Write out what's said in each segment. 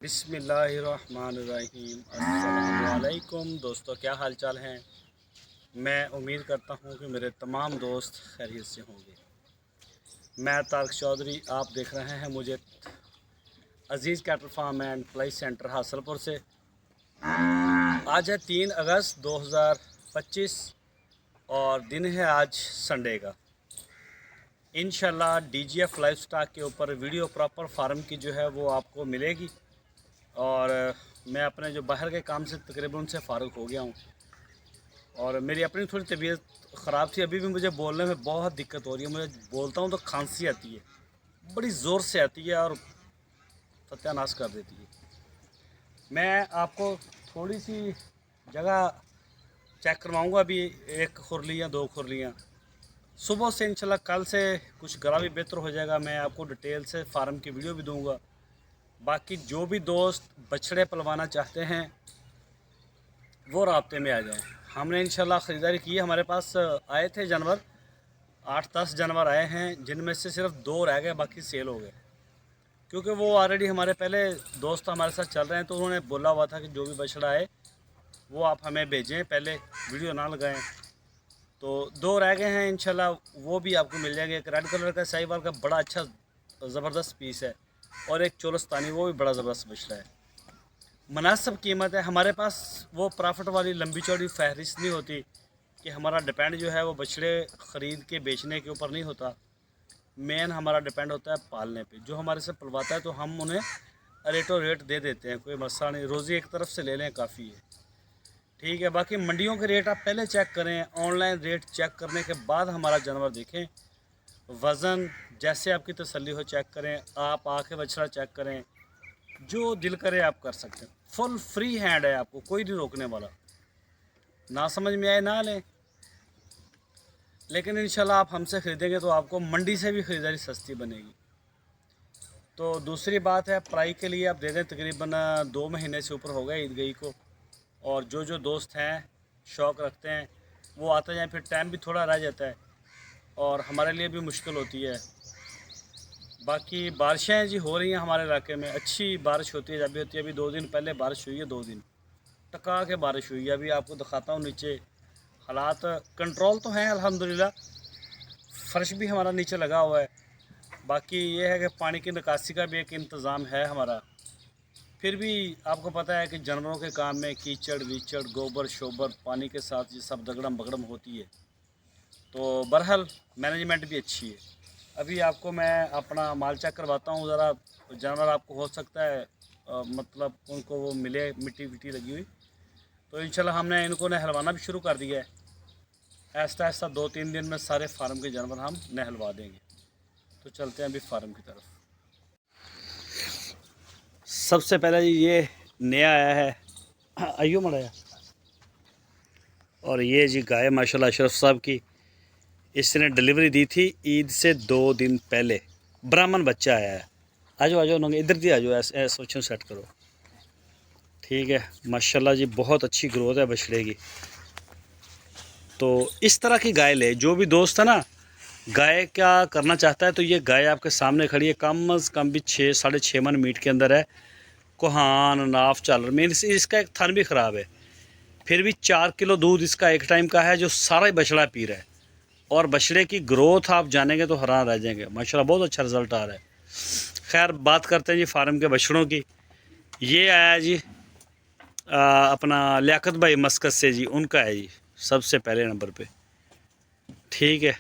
बिस्मिल्लाहिर्रहमानिर्रहीम। अस्सलामुअलैकुम दोस्तों, क्या हाल चाल हैं। मैं उम्मीद करता हूं कि मेरे तमाम दोस्त खैरियत से होंगे। मैं तारक चौधरी, आप देख रहे हैं मुझे Aziz cattle farm and ply centre Hasalpur से। आज है 3 अगस्त 2025 और दिन है आज संडे का। इंशाल्लाह DGF लाइफ स्टॉक के ऊपर वीडियो प्रॉपर फार्म की जो है वो आपको मिलेगी। और मैं अपने जो बाहर के काम से तकरीबन उनसे फ़ारुग हो गया हूँ और मेरी अपनी थोड़ी तबीयत ख़राब थी। अभी भी मुझे बोलने में बहुत दिक्कत हो रही है। मुझे बोलता हूँ तो खांसी आती है, बड़ी ज़ोर से आती है और सत्यानाश कर देती है। मैं आपको थोड़ी सी जगह चेक करवाऊँगा, अभी एक खुरलियाँ दो खुरलियाँ सुबह से। इंशाल्लाह कल से कुछ गला भी बेहतर हो जाएगा। मैं आपको डिटेल से फार्म की वीडियो भी दूँगा। बाकी जो भी दोस्त बछड़े पलवाना चाहते हैं वो राब्ते में आ जाएं। हमने इंशाल्लाह ख़रीदारी की है। हमारे पास आए थे जानवर, 8-10 जानवर आए हैं, जिनमें से सिर्फ 2 रह गए, बाकी सेल हो गए। क्योंकि वो ऑलरेडी हमारे पहले दोस्त हमारे साथ चल रहे हैं, तो उन्होंने बोला हुआ था कि जो भी बछड़ा आए वो आप हमें भेजें, पहले वीडियो ना लगाएं। तो 2 रह गए हैं, इंशाल्लाह वो भी आपको मिल जाएंगे। एक रेड कलर का साहिवाल का बड़ा अच्छा ज़बरदस्त पीस है और एक चोलस्तानी, वो भी बड़ा ज़बरदस्त बछड़ा है। मुनासिब कीमत है। हमारे पास वो प्रॉफिट वाली लंबी चौड़ी फहरिस्त नहीं होती कि हमारा डिपेंड जो है वो बछड़े ख़रीद के बेचने के ऊपर नहीं होता। मेन हमारा डिपेंड होता है पालने पे। जो हमारे से पलवाता है तो हम उन्हें रेट दे देते हैं, कोई मसला नहीं। रोज़ी एक तरफ से ले लें काफ़ी है, ठीक है। बाकी मंडियों के रेट आप पहले चेक करें, ऑनलाइन रेट चेक करने के बाद हमारा जानवर देखें। वज़न जैसे आपकी तसल्ली हो चेक करें, आप आके बछड़ा चेक करें, जो दिल करे आप कर सकते हैं। फुल फ्री हैंड है, आपको कोई नहीं रोकने वाला। ना समझ में आए ना लें, लेकिन इंशाल्लाह आप हमसे ख़रीदेंगे तो आपको मंडी से भी ख़रीदारी सस्ती बनेगी। तो दूसरी बात है, प्राई के लिए आप दे दें। तकरीबन 2 महीने से ऊपर हो गए ईद गई को, और जो दोस्त हैं शौक़ रखते हैं वो आते जाएँ, फिर टाइम भी थोड़ा रह जाता है और हमारे लिए भी मुश्किल होती है। बाकी बारिशें जी हो रही हैं हमारे इलाके में, अच्छी बारिश होती है जब भी होती है। अभी 2 दिन पहले बारिश हुई है, 2 दिन टका के बारिश हुई है। अभी आपको दिखाता हूँ नीचे हालात कंट्रोल तो हैं अल्हम्दुलिल्लाह। फ़र्श भी हमारा नीचे लगा हुआ है। बाकी ये है कि पानी की निकासी का भी एक इंतज़ाम है हमारा। फिर भी आपको पता है कि जानवरों के काम में कीचड़ वीचड़ गोबर शोबर पानी के साथ ये सब दगड़म बगड़म होती है। तो बहरहाल मैनेजमेंट भी अच्छी है। अभी आपको मैं अपना माल चेक करवाता हूँ ज़रा। जानवर आपको हो सकता है मतलब उनको वो मिले मिट्टी विट्टी लगी हुई, तो इंशाल्लाह हमने इनको नहलवाना भी शुरू कर दिया है। ऐसा ऐसा 2-3 दिन में सारे फार्म के जानवर हम नहलवा देंगे। तो चलते हैं अभी फार्म की तरफ। सबसे पहले ये नया आया है अयो मड़ाया, और ये जी गाय माशाल्लाह अशरफ साहब की। इसने डिलीवरी दी थी ईद से 2 दिन पहले। ब्राह्मण बच्चा आया है। आ जाओ नंगे, इधर दी आ जाओ, ऐसे सोचो सेट करो, ठीक है। माशाल्लाह जी बहुत अच्छी ग्रोथ है बछड़े की। तो इस तरह की गाय ले, जो भी दोस्त है ना गाय क्या करना चाहता है, तो ये गाय आपके सामने खड़ी है। कम अज़ कम भी 6-6.5 मन मीट के अंदर है। कोहान नाफ चालर में इसका एक थन भी ख़राब है, फिर भी 4 किलो दूध इसका एक टाइम का है, जो सारा ही बछड़ा पी रहा है। और बछड़े की ग्रोथ आप जानेंगे तो हैरान रह जाएंगे। माशाल्लाह बहुत अच्छा रिज़ल्ट आ रहा है। खैर बात करते हैं जी फार्म के बछड़ों की। ये आया जी अपना लियाकत भाई मस्कत से जी, उनका है जी सबसे पहले नंबर पे, ठीक है।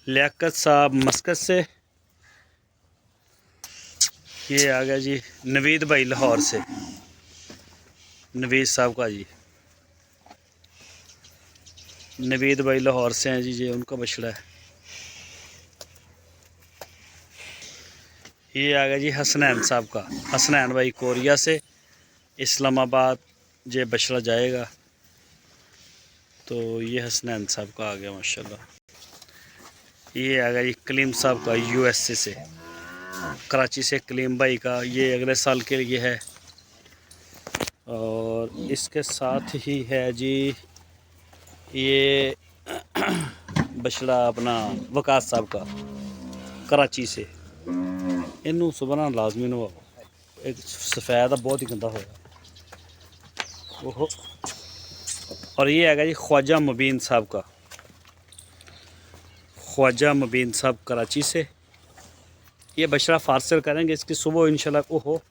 लियाकत साहब मस्कत से। ये आ गया जी नवीद भाई लाहौर से, नवीद साहब का जी, नवीद भाई लाहौर से हैं जी, ये उनका बछड़ा है। ये आ गया जी हसनैन साहब का, हसनैन भाई कोरिया से इस्लामाबाद ये बछड़ा जाएगा। तो ये हसनैन साहब का आ गया माशाल्लाह। ये आ गया जी कलीम साहब का USA से, कराची से कलीम भाई का, ये अगले साल के लिए है। और इसके साथ ही है जी ये बछड़ा अपना वकास साहब का कराची से। इनू सुबह लाजमी नवाओ, एक सफ़ेद बहुत ही गंदा होया। ओहो। और ये आएगा जी ख्वाजा मुबीन साहब का, ख्वाजा मुबीन साहब कराची से। ये बछड़ा फार्सल करेंगे इसकी सुबह इंशाल्लाह। ओहो,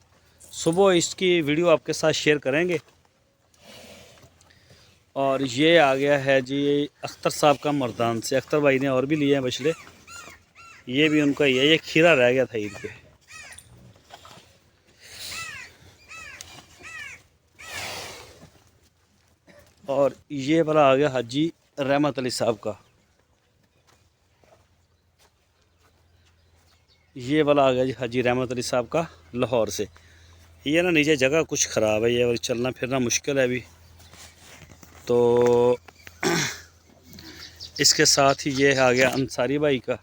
सुबह इसकी वीडियो आपके साथ शेयर करेंगे। और ये आ गया है जी अख्तर साहब का मर्दान से। अख्तर भाई ने और भी लिए हैं बछड़े, ये भी उनका ही है। ये खीरा रह गया था ईद पे। और ये वाला आ गया हाजी रहमत अली साहब का। ये वाला आ गया जी हाजी रहमत अली साहब का लाहौर से। ये ना नीचे जगह कुछ ख़राब है, ये और चलना फिरना मुश्किल है अभी तो। इसके साथ ही ये आ गया अंसारी भाई का।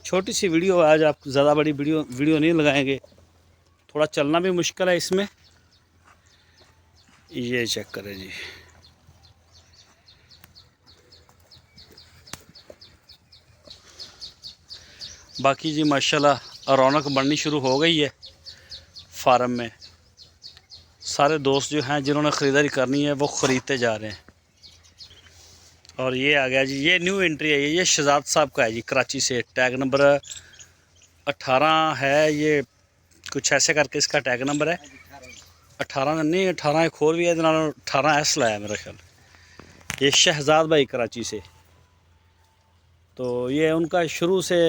छोटी सी वीडियो आज, आप ज़्यादा बड़ी वीडियो नहीं लगाएंगे, थोड़ा चलना भी मुश्किल है इसमें। ये चेक करें जी, बाकी जी माशाल्लाह रौनक बढ़नी शुरू हो गई है फार्म में। सारे दोस्त जो हैं जिन्होंने ख़रीदारी करनी है वो ख़रीदते जा रहे हैं। और ये आ गया जी, ये न्यू एंट्री है, ये शहजाद साहब का है जी, कराची से। टैग नंबर 18 है, ये कुछ ऐसे करके इसका टैग नंबर है। 18 नहीं, 18 एक और भी है, 18S लाया मेरा ख्याल। ये शहजाद भाई कराची से, तो ये उनका शुरू से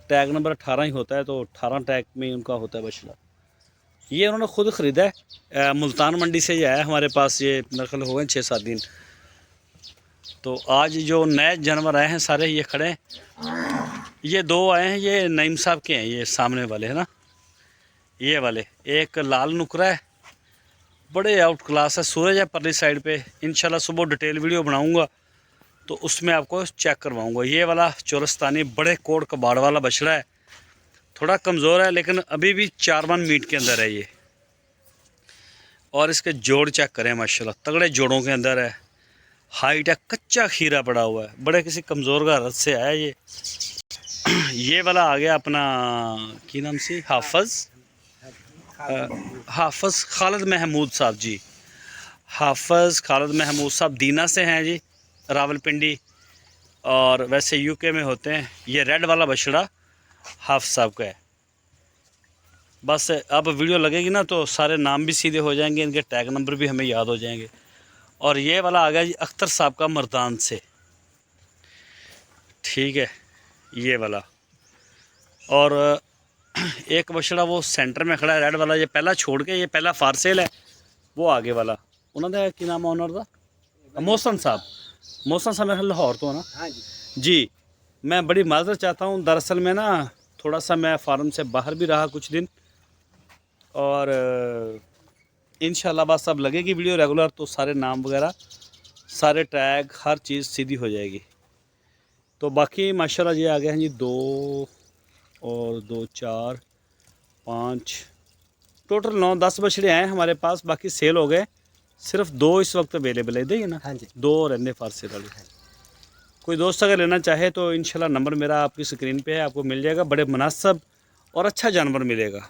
टैग नंबर 18 ही होता है, तो 18 टैग में उनका होता है बछड़ा। ये उन्होंने ख़ुद ख़रीदा है, मुल्तान मंडी से ये आया हमारे पास। ये मेरे ख्याल हो गए 6-7 दिन। तो आज जो नए जानवर आए हैं सारे ये खड़े हैं। ये 2 आए हैं, ये नईम साहब के हैं, ये सामने वाले है ना, ये वाले। एक लाल नुकरा है, बड़े आउट क्लास है। सूरज है परली साइड पे। इंशाल्लाह सुबह डिटेल वीडियो बनाऊंगा तो उसमें आपको चेक करवाऊंगा। ये वाला चोरस्तानी बड़े कोड कबाड़ वाला बछड़ा है, थोड़ा कमज़ोर है लेकिन अभी भी 4 मन मीट के अंदर है ये। और इसके जोड़ चेक करें, माशाल्लाह तगड़े जोड़ों के अंदर है। हाइट है, कच्चा खीरा पड़ा हुआ है, बड़े किसी कमज़ोर घर से आया ये। ये वाला आ गया अपना की नाम से हाफिज़ खालिद महमूद साहब जी। हाफिज़ खालिद महमूद साहब दीना से हैं जी, रावलपिंडी, और वैसे यूके में होते हैं। ये रेड वाला बछड़ा हाफिज़ साहब का है। बस अब वीडियो लगेगी ना तो सारे नाम भी सीधे हो जाएंगे, इनके टैग नंबर भी हमें याद हो जाएंगे। और ये वाला आ गया जी अख्तर साहब का मर्दान से, ठीक है, ये वाला। और एक बछड़ा वो सेंटर में खड़ा है रेड वाला, ये पहला छोड़ के, ये पहला फारसेल है। वो आगे वाला उन्होंने की नाम ऑनर था, मोहसन साहब। मोहसन साहब मेरे लाहौर तो ना। हाँ जी, मैं बड़ी माजरत चाहता हूँ, दरअसल में ना थोड़ा सा मैं फार्म से बाहर भी रहा कुछ दिन, और इंशाल्लाह बस अब लगेगी वीडियो रेगुलर तो सारे नाम वगैरह, सारे टैग, हर चीज़ सीधी हो जाएगी। तो बाकी माशाल्लाह ये आ गए हैं जी 2 और 2 4 5 टोटल 9-10 बछड़े हैं हमारे पास। बाकी सेल हो गए, सिर्फ 2 इस वक्त अवेलेबल है, इधर ही ना। हाँ जी, 2 और रहने फारसेल वाले। कोई दोस्त अगर लेना चाहे तो इंशाल्लाह नंबर मेरा आपकी स्क्रीन पे है, आपको मिल जाएगा। बड़े मुनासिब और अच्छा जानवर मिलेगा।